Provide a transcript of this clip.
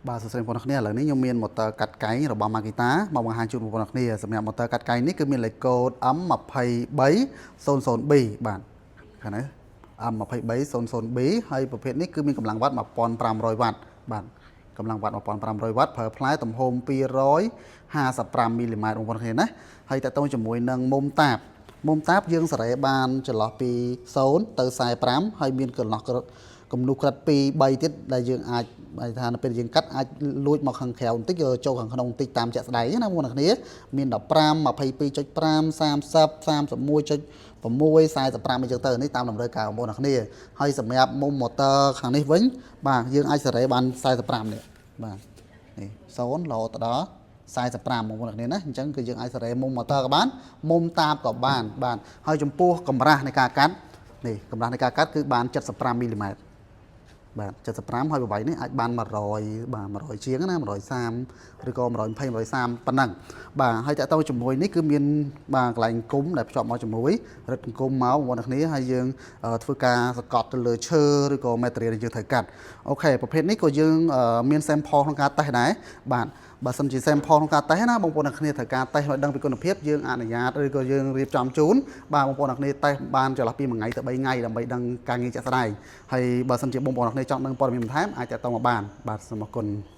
បាទសួស្តីបងប្អូនគ្នាឥឡូវនេះខ្ញុំមាន motor កាត់កែងរបស់ Makita មកបង្ហាញជូនបងប្អូនគ្នាសម្រាប់ motor កាត់កែងនេះគឺមានលេខកូដ M2300B បាទខាងនេះ M2300B ហើយប្រភេទនេះគឺមានកម្លាំងវ៉ាត់ 1500 វ៉ាត់បាទកម្លាំងវ៉ាត់ 1500 វ៉ាត់ប្រើផ្លែទំហំ 255 មីលីម៉ែត្របងប្អូនគ្នាណាហើយតើតើជាមួយនឹងមុំតាបយើងសេរីបានចន្លោះពី0ទៅ45ហើយមានកំណុះក្រិត2 3ទៀតដែលយើងអាចថានៅពេលយើងកាត់អាចលួចមកខាងក្រៅបន្តិចយកចូលខាងក្នុងបន្តិចតាមជាក់ស្ដែងណាបងប្អូនគ្នាមាន15 22.5 30 31.6 45អញ្ចឹងទៅនេះតាមតម្រូវការបងប្អូនគ្នាហើយសម្រាប់មុំ motor ខាងនេះវិញបាទយើងអាចសេរីបាន45នេះបាទនេះ0រហូតដល់45បងប្អូនគ្នាណាអញ្ចឹងគឺយើងអាចសេរីមុំ motor ក៏បានមុំតាបក៏បានបាទហើយចំពោះកម្រាស់នៃការកាត់នេះកម្រាស់នៃការកាត់គឺបាន75មីលីម៉ែត្របាទ75ហើយប្រវែងនេះអាចបាន100បាទ100ជាងណា130ឬក៏120 130ប៉ុណ្ណឹងបាទហើយតើតើជាមួយនេះគឺមានបាទកន្លែងគុំដែលភ្ជាប់មកជាមួយរឹតគុំមកបងប្អូនគ្នាហើយយើងធ្វើការសកត់ទៅលើឈើឬក៏ material ដែលយើងត្រូវកាត់អូខេប្រភេទនេះក៏យើងមាន sample ក្នុងការតេស្តដែរបាទបើសិនជា sample ក្នុងការតេស្តណាបងប្អូនគ្នាត្រូវការតេស្តឲ្យដឹងពីគុណភាពយើងអនុញ្ញាតឬក៏យើងរៀបចំជូនបាទបងប្អូនគ្នាតេស្តបានចន្លោះពី1ថ្ងៃទៅ3ថ្ងៃដើម្បីដឹងការងារជាក់ស្ដែងហើយបើសិនជាបងប្អូនគ្នាចង់ដឹងព័ត៌មានបន្ថែមអាចតាក់ទងមកបានបាទសូមអរគុណ